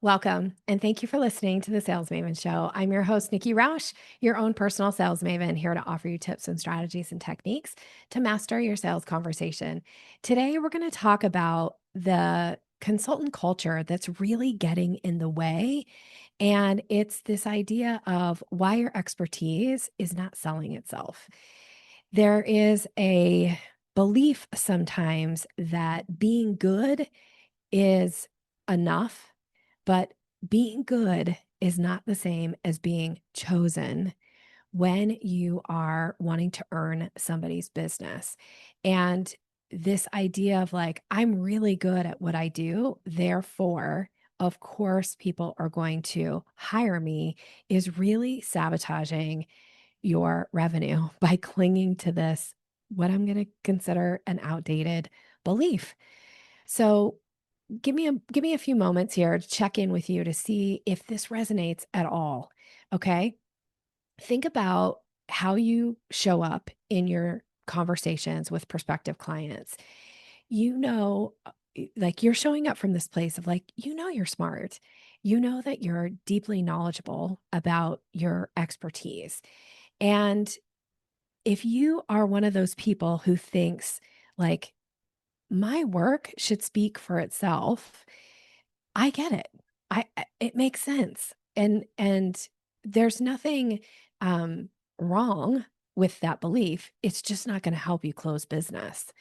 Welcome, and thank you for listening to the Sales Maven Show. I'm your host, Nikki Rausch, your own personal sales maven, here to offer you tips and strategies and techniques to master your sales conversation. Today, we're going to talk about the consultant culture that's really getting in the way. And it's this idea of why your expertise is not selling itself. There is a belief sometimes that being good is enough, but being good is not the same as being chosen when you are wanting to earn somebody's business. And this idea of like, I'm really good at what I do, therefore, of course, people are going to hire me is really sabotaging your revenue by clinging to this, what I'm going to consider an outdated belief. So, give me a few moments here to check in with you to see if this resonates at all. Okay? Think about how you show up in your conversations with prospective clients. You know, like you're showing up from this place of like, you're smart. You know that you're deeply knowledgeable about your expertise. And if you are one of those people who thinks like my work should speak for itself, I get it. It makes sense. And there's nothing wrong with that belief. It's just not going to help you close business.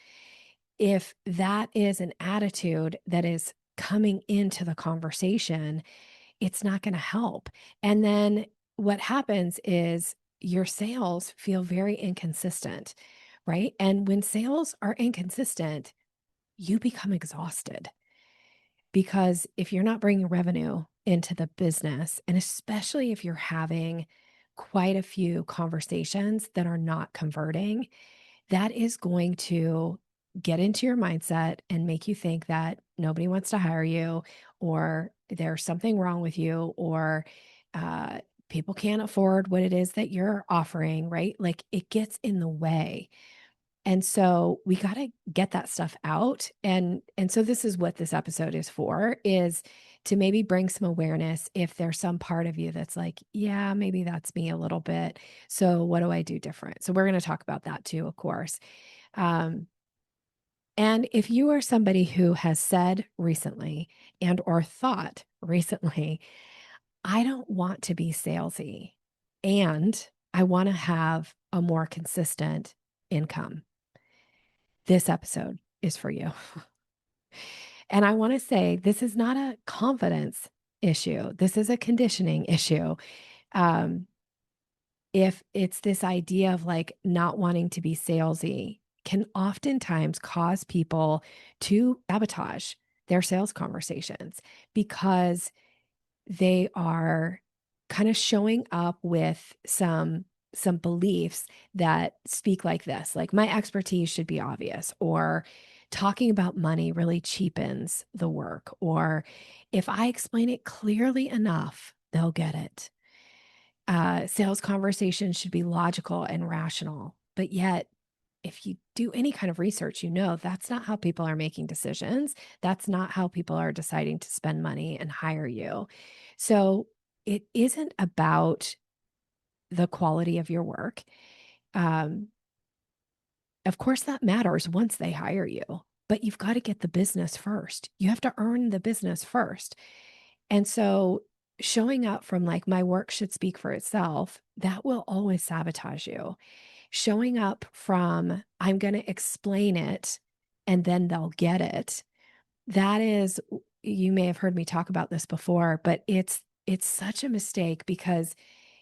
If that is an attitude that is coming into the conversation, it's not going to help. And then what happens is your sales feel very inconsistent, right? And when sales are inconsistent, you become exhausted. Because if you're not bringing revenue into the business, and especially if you're having quite a few conversations that are not converting, that is going to get into your mindset and make you think that nobody wants to hire you, or there's something wrong with you, or uh, people can't afford what it is that you're offering, right? Like it gets in the way. And so we got to get that stuff out. And so this is what this episode is for, is to maybe bring some awareness if there's some part of you that's like, yeah, maybe that's me a little bit. So what do I do different? So we're going to talk about that too, of course. Um, and if you are somebody who has said recently and or thought recently, I don't want to be salesy and I want to have a more consistent income, this episode is for you. And I want to say this is not a confidence issue. This is a conditioning issue. Um, if it's this idea of like not wanting to be salesy, can oftentimes cause people to sabotage their sales conversations because they are kind of showing up with some beliefs that speak like this, like my expertise should be obvious, or talking about money really cheapens the work, or if I explain it clearly enough, they'll get it. Sales conversations should be logical and rational, but yet if you do any kind of research, that's not how people are making decisions. That's not how people are deciding to spend money and hire you. So it isn't about the quality of your work. Um, of course, that matters once they hire you, but you've got to get the business first. You have to earn the business first. And so showing up from like, my work should speak for itself, that will always sabotage you. Showing up from, I'm going to explain it and then they'll get it. That is, you may have heard me talk about this before, but it's such a mistake because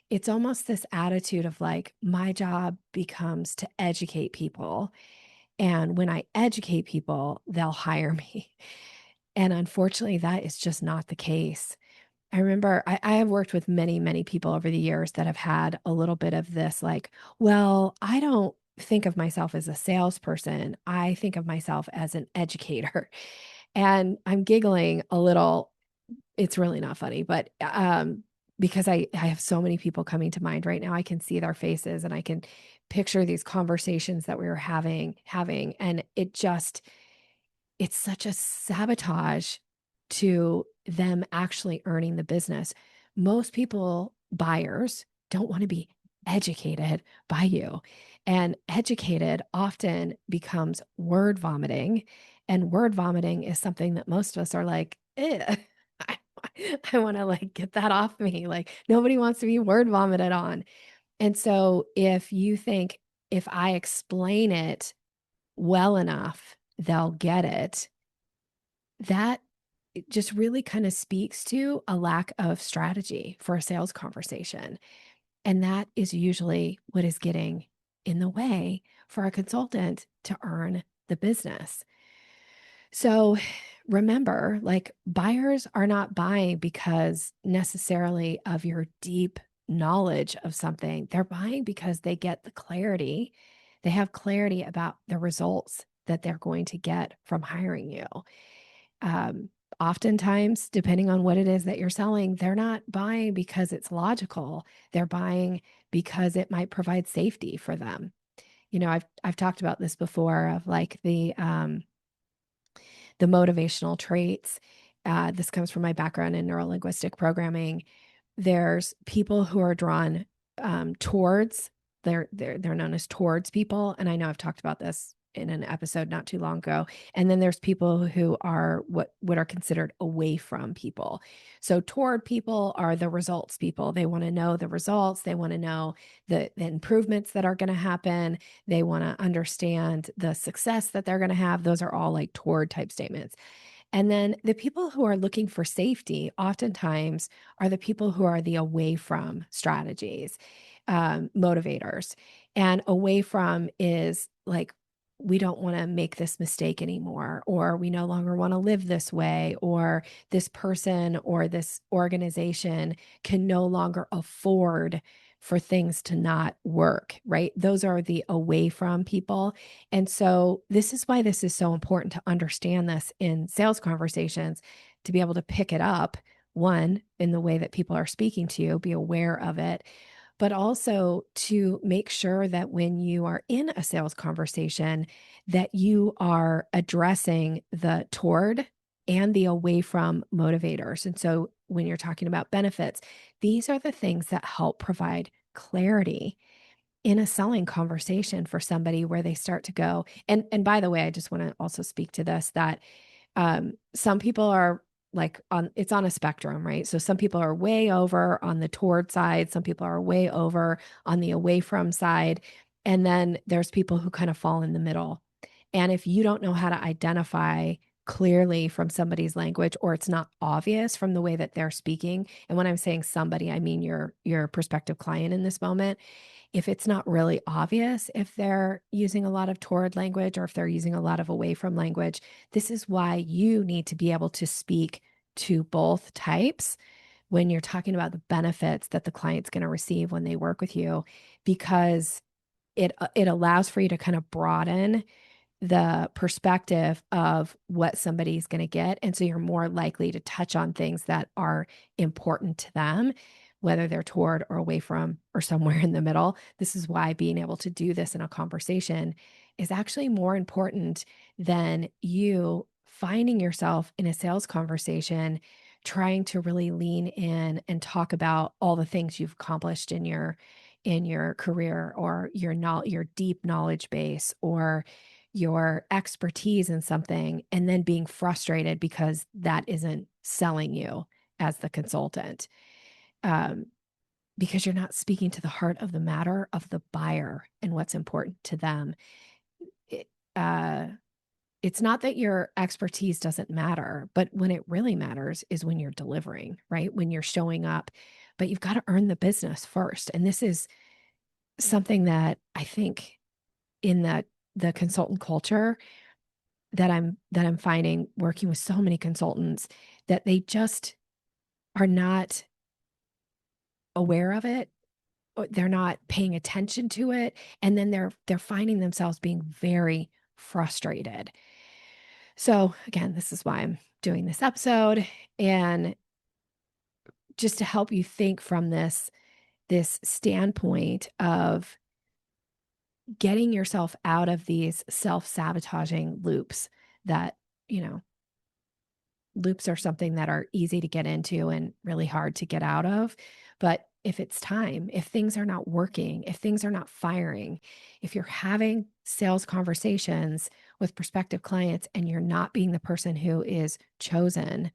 it's almost this attitude of like, my job becomes to educate people. And when I educate people, they'll hire me. And unfortunately, that is just not the case. I remember I have worked with many, many people over the years that have had a little bit of this like, well, I don't think of myself as a salesperson. I think of myself as an educator. And I'm giggling a little. It's really not funny, but because I have so many people coming to mind right now. I can see their faces and I can picture these conversations that we were having, and it's such a sabotage to them actually earning the business. Most people, buyers, don't want to be educated by you. And educated often becomes word vomiting. And word vomiting is something that most of us are like, eh, I, I want to like get that off me. Like nobody wants to be word vomited on. And so if you think if I explain it well enough, they'll get it, that it just really kind of speaks to a lack of strategy for a sales conversation. And that is usually what is getting in the way for a consultant to earn the business. So remember, like buyers are not buying because necessarily of your deep knowledge of something. They're buying because they get the clarity. They have clarity about the results that they're going to get from hiring you. Um, Oftentimes, depending on what it is that you're selling, they're not buying because it's logical. They're buying because it might provide safety for them. I've talked about this before of like the motivational traits. This comes from my background in neurolinguistic programming. There's people who are drawn towards, they're known as towards people. And I know I've talked about this in an episode not too long ago. And then there's people who are what are considered away from people. So toward people are the results people. They want to know the results. They want to know the improvements that are going to happen. They want to understand the success that they're going to have. Those are all like toward type statements. And then the people who are looking for safety oftentimes are the people who are the away from strategies, motivators. And away from is like, we don't want to make this mistake anymore, or we no longer want to live this way, or this person or this organization can no longer afford for things to not work, right? Those are the away from people. And so this is why this is so important to understand this in sales conversations, to be able to pick it up, one, in the way that people are speaking to you, be aware of it, but also to make sure that when you are in a sales conversation, that you are addressing the toward and the away from motivators. And so when you're talking about benefits, these are the things that help provide clarity in a selling conversation for somebody where they start to go. And by the way, I just want to also speak to this, that some people are like it's on a spectrum, right? So some people are way over on the toward side, some people are way over on the away from side, and then there's people who kind of fall in the middle. And if you don't know how to identify clearly from somebody's language, or it's not obvious from the way that they're speaking, and when I'm saying somebody, I mean your prospective client in this moment, if it's not really obvious, if they're using a lot of toward language or if they're using a lot of away from language, this is why you need to be able to speak to both types when you're talking about the benefits that the client's going to receive when they work with you, because it allows for you to kind of broaden the perspective of what somebody's going to get. And so you're more likely to touch on things that are important to them, whether they're toward or away from or somewhere in the middle. This is why being able to do this in a conversation is actually more important than you finding yourself in a sales conversation trying to really lean in and talk about all the things you've accomplished in your career, or your deep knowledge base, or your expertise in something, and then being frustrated because that isn't selling you as the consultant. Um, because you're not speaking to the heart of the matter of the buyer and what's important to them. It, uh, it's not that your expertise doesn't matter, but when it really matters is when you're delivering, right? When you're showing up, but you've got to earn the business first. And this is something that I think in the consultant culture that I'm finding working with so many consultants, that they just are not aware of it, or they're not paying attention to it, and then they're finding themselves being very frustrated. So again, this is why I'm doing this episode, and just to help you think from this standpoint of getting yourself out of these self-sabotaging loops that, you know, loops are something that are easy to get into and really hard to get out of. But if it's time, if things are not working, if things are not firing, if you're having sales conversations with prospective clients and you're not being the person who is chosen,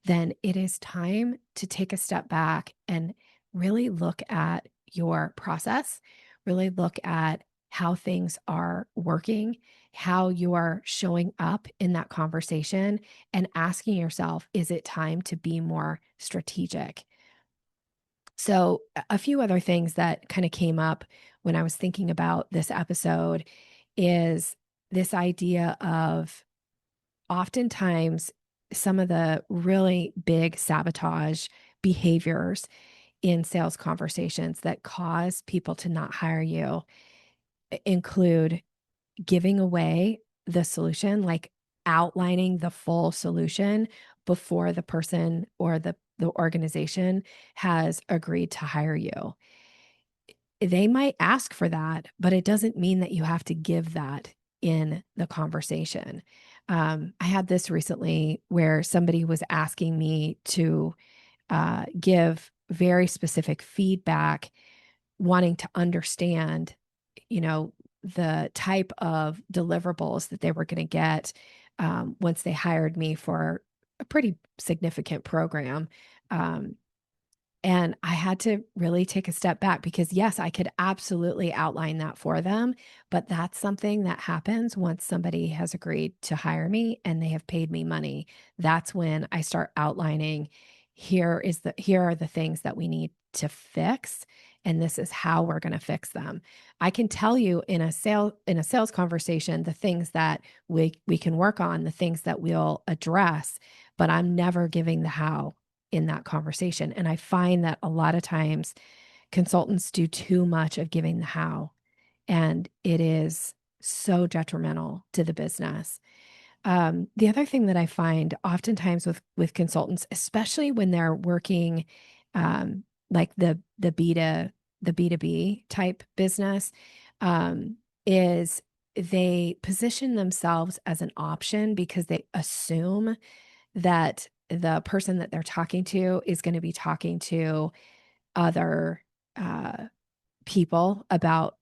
then it is time to take a step back and really look at your process, really look at how things are working, how you are showing up in that conversation, and asking yourself, is it time to be more strategic? So, a few other things that kind of came up when I was thinking about this episode is this idea of oftentimes some of the really big sabotage behaviors in sales conversations that cause people to not hire you include giving away the solution, like outlining the full solution before the person or the organization has agreed to hire you. They might ask for that, but it doesn't mean that you have to give that in the conversation. I had this recently where somebody was asking me to give very specific feedback, wanting to understand, you know, the type of deliverables that they were going to get once they hired me for a pretty significant program. Um, and I had to really take a step back because, yes, I could absolutely outline that for them, but that's something that happens once somebody has agreed to hire me and they have paid me money. That's when I start outlining here are the things that we need to fix, and this is how we're going to fix them. I can tell you in a sales conversation the things that we can work on, the things that we'll address, but I'm never giving the how in that conversation. And I find that a lot of times consultants do too much of giving the how, and it is so detrimental to the business. The other thing that I find oftentimes with consultants, especially when they're working like the B2B type business, is they position themselves as an option because they assume that the person that they're talking to is going to be talking to other uh, people about,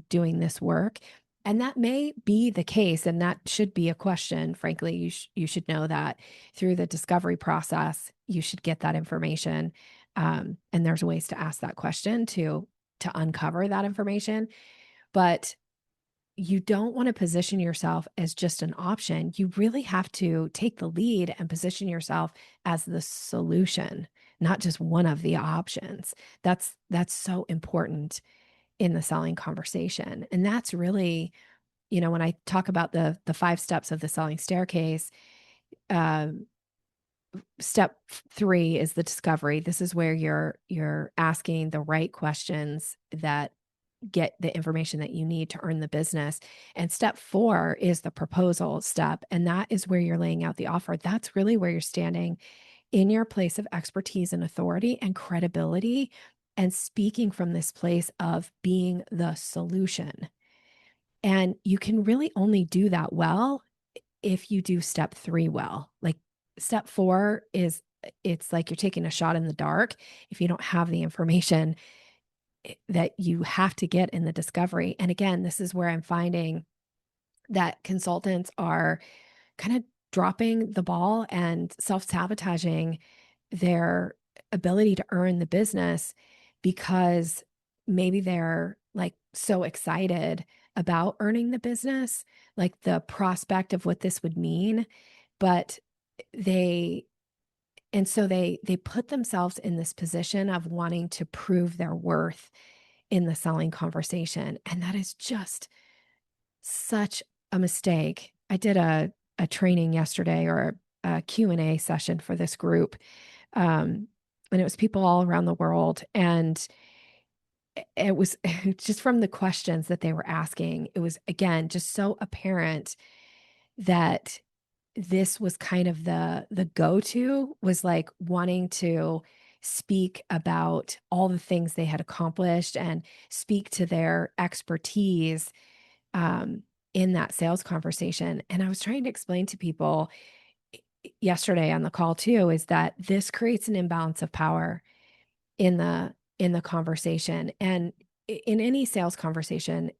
doing this work. And that may be the case. And that should be a question. Frankly, you should know that through the discovery process, you should get that information. And there's ways to ask that question to uncover that information. But you don't want to position yourself as just an option. You really have to take the lead and position yourself as the solution, not just one of the options. That's so important in the selling conversation. And that's really, when I talk about the 5 steps of the selling staircase, um, step 3 is the discovery. This is where you're asking the right questions that get the information that you need to earn the business. And step 4 is the proposal step. And that is where you're laying out the offer. That's really where you're standing in your place of expertise and authority and credibility and speaking from this place of being the solution. And you can really only do that well if you do step 3 well. Like step 4 is it's like you're taking a shot in the dark if you don't have the information that you have to get in the discovery. And again, this is where I'm finding that consultants are kind of dropping the ball and self-sabotaging their ability to earn the business because maybe they're like so excited about earning the business, like the prospect of what this would mean, but they and so they put themselves in this position of wanting to prove their worth in the selling conversation, and that is just such a mistake. I did a training yesterday or a Q&A session for this group, and it was people all around the world, and it was just from the questions that they were asking, it was, again, just so apparent that this was kind of the go-to was like wanting to speak about all the things they had accomplished and speak to their expertise um, in that sales conversation. And I was trying to explain to people, yesterday on the call too, is that this creates an imbalance of power in the conversation. And in any sales conversation,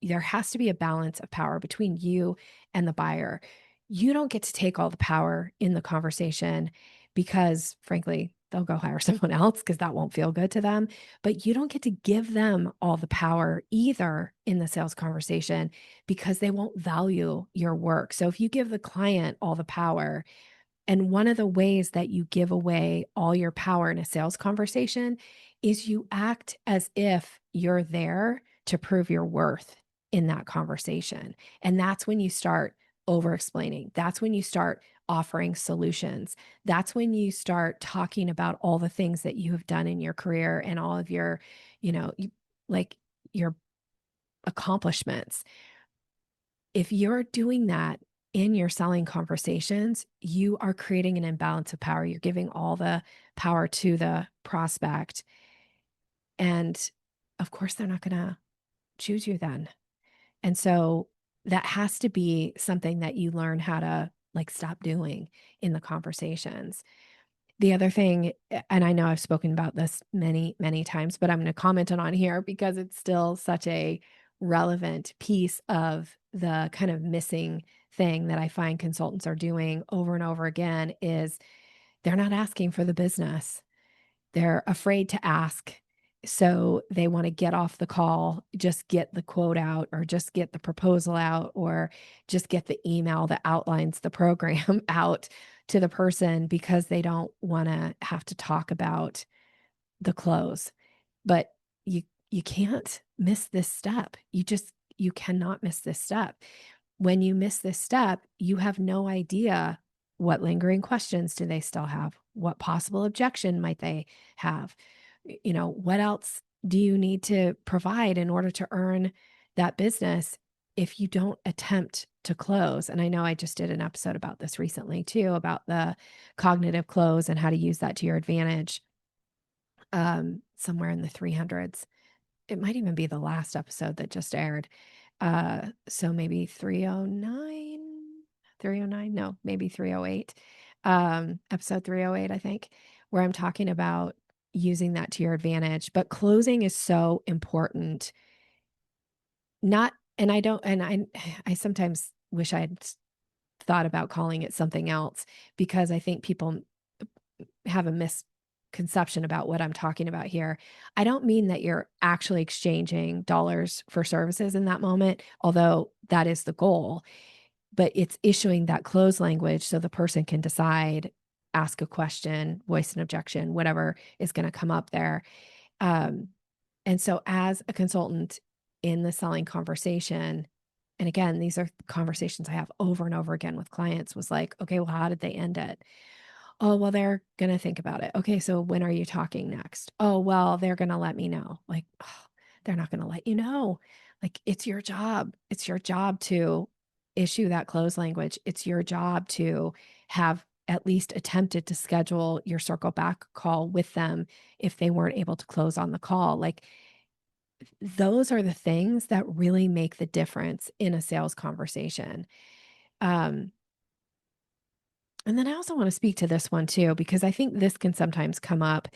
there has to be a balance of power between you and the buyer. You don't get to take all the power in the conversation because, frankly, they'll go hire someone else because that won't feel good to them. But you don't get to give them all the power either in the sales conversation because they won't value your work. So if you give the client all the power, and one of the ways that you give away all your power in a sales conversation is you act as if you're there to prove your worth in that conversation. And that's when you start over explaining. That's when you start offering solutions. That's when you start talking about all the things that you have done in your career and all of your, like your accomplishments. If you're doing that in your selling conversations, you are creating an imbalance of power. You're giving all the power to the prospect. And of course, they're not going to choose you then. And so that has to be something that you learn how to like stop doing in the conversations. The other thing, and I know I've spoken about this many, many times, but I'm going to comment on here because it's still such a relevant piece of the kind of missing thing that I find consultants are doing over and over again is they're not asking for the business. They're afraid to ask. So they want to get off the call, just get the quote out, or just get the proposal out, or just get the email that outlines the program out to the person because they don't want to have to talk about the close. But you you can't miss this step. You cannot miss this step. When you miss this step, you have no idea what lingering questions do they still have? What possible objection might they have? What else do you need to provide in order to earn that business if you don't attempt to close? And I know I just did an episode about this recently too, about the cognitive close and how to use that to your advantage, somewhere in the 300s. It might even be the last episode that just aired. So maybe 309, 309, no, maybe 308, episode 308, I think, where I'm talking about using that to your advantage. But closing is so important. Not, and I don't, and I sometimes wish I'd thought about calling it something else because I think people have a misconception about what I'm talking about here. I don't mean that you're actually exchanging dollars for services in that moment, although that is the goal, but it's issuing that close language so the person can decide, ask a question, voice an objection, whatever is going to come up there. Um, and so as a consultant in the selling conversation, and again, these are conversations I have over and over again with clients, was like, okay, well, how did they end it? Oh, well, they're going to think about it. Okay, so when are you talking next? Oh, well, they're going to let me know. Like, oh, they're not going to let you know. Like, it's your job. It's your job to issue that close language. It's your job to have at least attempted to schedule your circle back call with them if they weren't able to close on the call. Like, those are the things that really make the difference in a sales conversation. Um, and then I also want to speak to this one too, because I think this can sometimes come up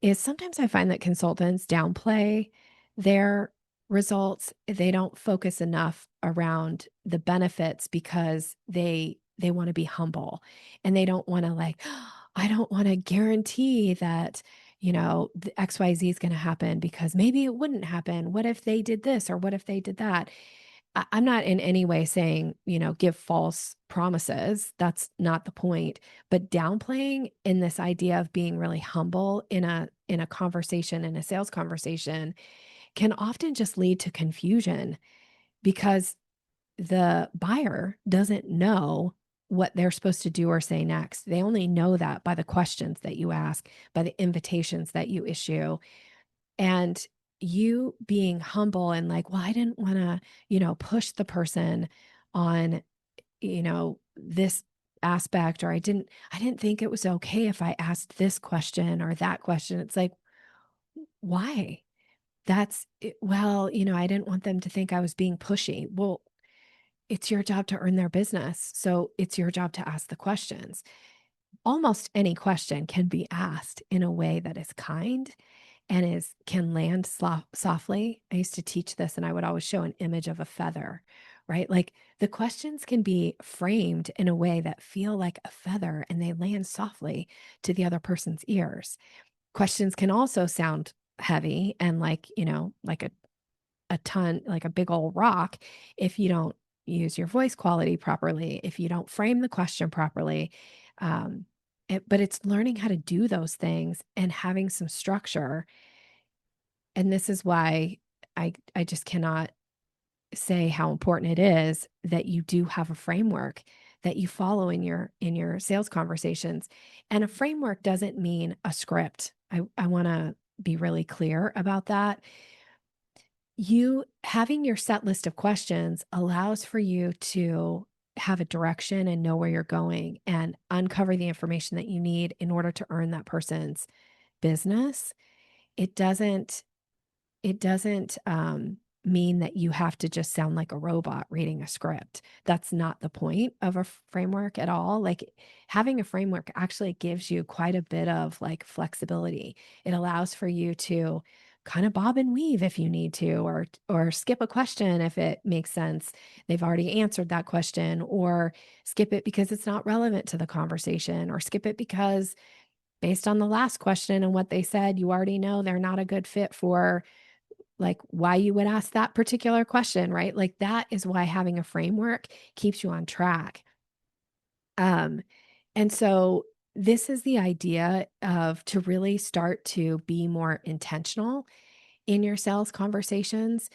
is sometimes I find that consultants downplay their results. They don't focus enough around the benefits because they want to be humble and they don't want to like, I don't want to guarantee that, the XYZ is going to happen because maybe it wouldn't happen. What if they did this or what if they did that? I'm not in any way saying, give false promises. That's not the point. But downplaying in this idea of being really humble in a conversation, in a sales conversation, can often just lead to confusion because the buyer doesn't know what they're supposed to do or say next. They only know that by the questions that you ask, by the invitations that you issue. And you being humble and like, well, I didn't want to, push the person on, this aspect, or I didn't think it was okay if I asked this question or that question. It's like, why? Well, I didn't want them to think I was being pushy. Well, it's your job to earn their business. So it's your job to ask the questions. almost any question can be asked in a way that is kind and is can land softly. I used to teach this and I would always show an image of a feather, right? Like the questions can be framed in a way that feel like a feather and they land softly to the other person's ears. Questions can also sound heavy and like, like a ton, like a big old rock, if you don't use your voice quality properly, if you don't frame the question properly. Um, but it's learning how to do those things and having some structure. And this is why I just cannot say how important it is that you do have a framework that you follow in your sales conversations. And a framework doesn't mean a script. I want to be really clear about that. You having your set list of questions allows for you to have a direction and know where you're going and uncover the information that you need in order to earn that person's business. It doesn't it doesn't, mean that you have to just sound like a robot reading a script. That's not the point of a framework at all. Like, having a framework actually gives you quite a bit of, like, flexibility. It allows for you to kinda bob and weave if you need to, or skip a question if it makes sense. They've already answered that question, or skip it because it's not relevant to the conversation, or skip it because based on the last question and what they said, you already know they're not a good fit for like why you would ask that particular question, right? Like that is why having a framework keeps you on track. Um, and so this is the idea of to really start to be more intentional in your sales conversations.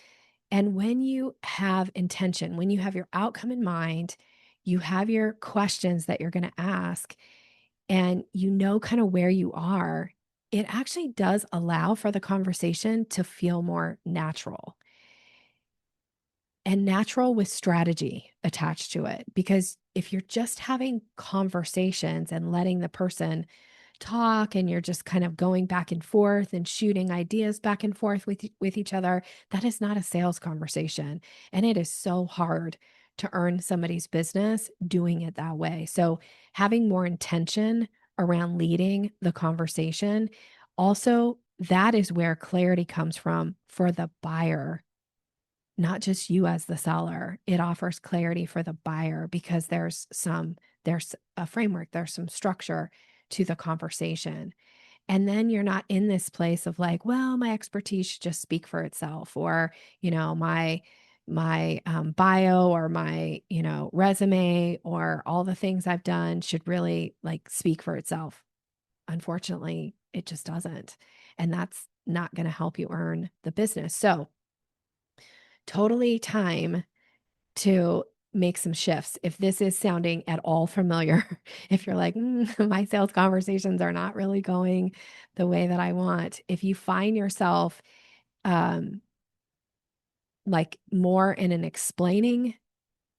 And when you have intention, when you have your outcome in mind, you have your questions that you're going to ask, and you know kind of where you are, it actually does allow for the conversation to feel more natural and natural with strategy attached to it. Because if you're just having conversations and letting the person talk and you're just kind of going back and forth and shooting ideas back and forth with each other, that is not a sales conversation, and it is so hard to earn somebody's business doing it that way. So having more intention around leading the conversation, also that is where clarity comes from for the buyer, not just you as the seller. It offers clarity for the buyer because there's a framework, there's some structure to the conversation. And then you're not in this place of like, well, my expertise should just speak for itself, or, my bio or my, resume or all the things I've done should really like speak for itself. Unfortunately, it just doesn't. And that's not going to help you earn the business. So, totally time to make some shifts. If this is sounding at all familiar, if you're like, my sales conversations are not really going the way that I want, if you find yourself um, like more in an explaining,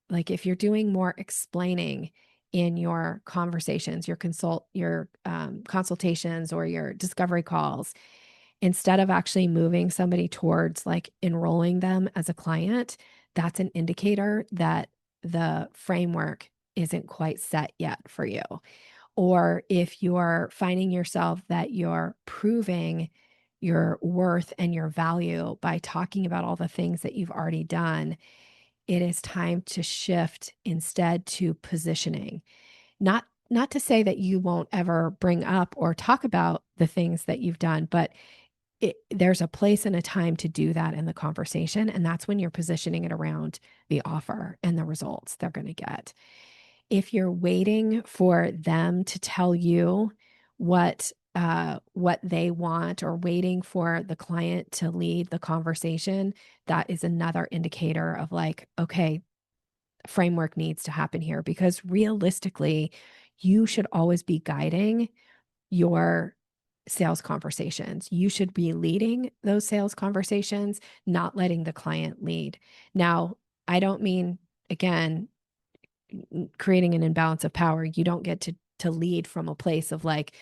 like if you're doing more explaining in your conversations, your consultations or your discovery calls, instead of actually moving somebody towards like enrolling them as a client, that's an indicator that the framework isn't quite set yet for you. Or if you're finding yourself that you're proving your worth and your value by talking about all the things that you've already done, it is time to shift instead to positioning. Not to say that you won't ever bring up or talk about the things that you've done, but there's a place and a time to do that in the conversation, and that's when you're positioning it around the offer and the results they're going to get. If you're waiting for them to tell you what they want, or waiting for the client to lead the conversation, that is another indicator of like, okay, framework needs to happen here, because realistically, you should always be guiding your sales conversations. You should be leading those sales conversations, not letting the client lead. Now, I don't mean, again, creating an imbalance of power. You don't get to lead from a place of like,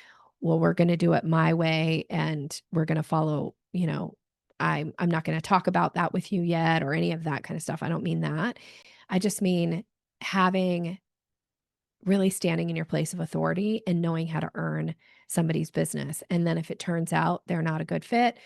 well, we're going to do it my way and we're going to follow, I'm not going to talk about that with you yet, or any of that kind of stuff. I don't mean that. I just mean having really standing in your place of authority and knowing how to earn somebody's business. And then if it turns out they're not a good fit,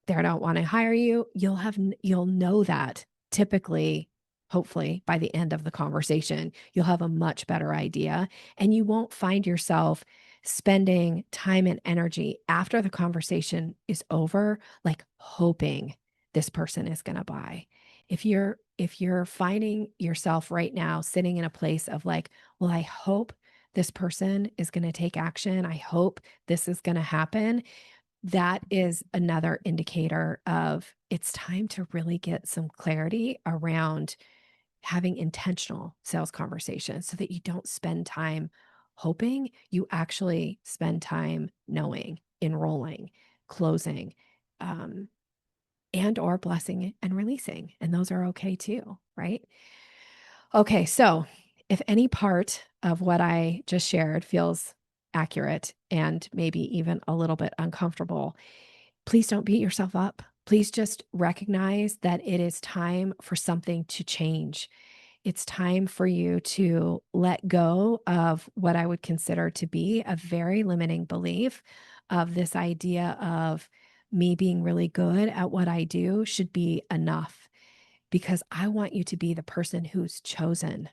they don't want to hire you, you'll know that typically, hopefully by the end of the conversation, you'll have a much better idea, and you won't find yourself spending time and energy after the conversation is over, like hoping this person is going to buy. If you're finding yourself right now sitting in a place of like, well, I hope this person is going to take action. I hope this is going to happen, that is another indicator of it's time to really get some clarity around having intentional sales conversations so that you don't spend time hoping, you actually spend time knowing, enrolling, closing, um, and or blessing and releasing. And those are okay too, right? Okay, so if any part of what I just shared feels accurate and maybe even a little bit uncomfortable, please don't beat yourself up. Please just recognize that it is time for something to change. It's time for you to let go of what I would consider to be a very limiting belief of this idea of me being really good at what I do should be enough, because I want you to be the person who's chosen.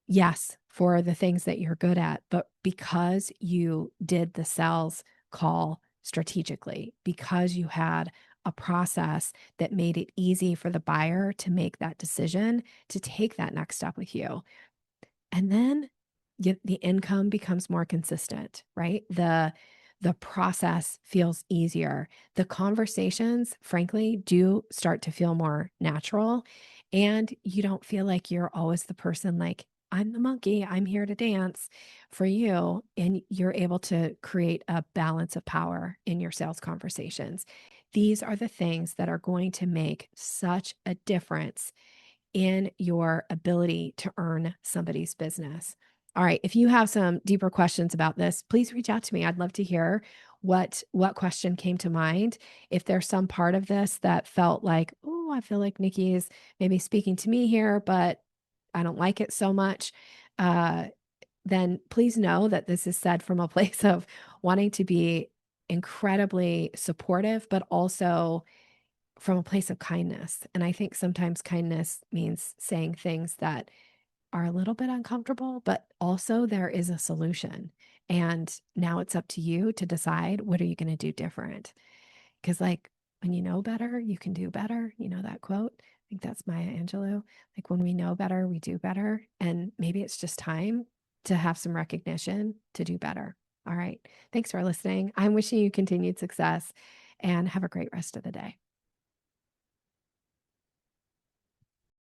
Yes, for the things that you're good at, but because you did the sales call strategically, because you had a process that made it easy for the buyer to make that decision to take that next step with you. And then the income becomes more consistent, right? The process feels easier. The conversations, frankly, do start to feel more natural. And you don't feel like you're always the person like, I'm the monkey, I'm here to dance for you. And you're able to create a balance of power in your sales conversations. These are the things that are going to make such a difference in your ability to earn somebody's business. All right, if you have some deeper questions about this, please reach out to me. I'd love to hear what question came to mind. If there's some part of this that felt like, oh, I feel like Nikki is maybe speaking to me here, but I don't like it so much, uh, then please know that this is said from a place of wanting to be incredibly supportive, but also from a place of kindness. And I think sometimes kindness means saying things that are a little bit uncomfortable, but also there is a solution. And now it's up to you to decide, what are you going to do different? Because, like, when you know better, you can do better. You know that quote? I think that's Maya Angelou. Like, when we know better, we do better. And maybe it's just time to have some recognition to do better. All right. Thanks for listening. I'm wishing you continued success and have a great rest of the day.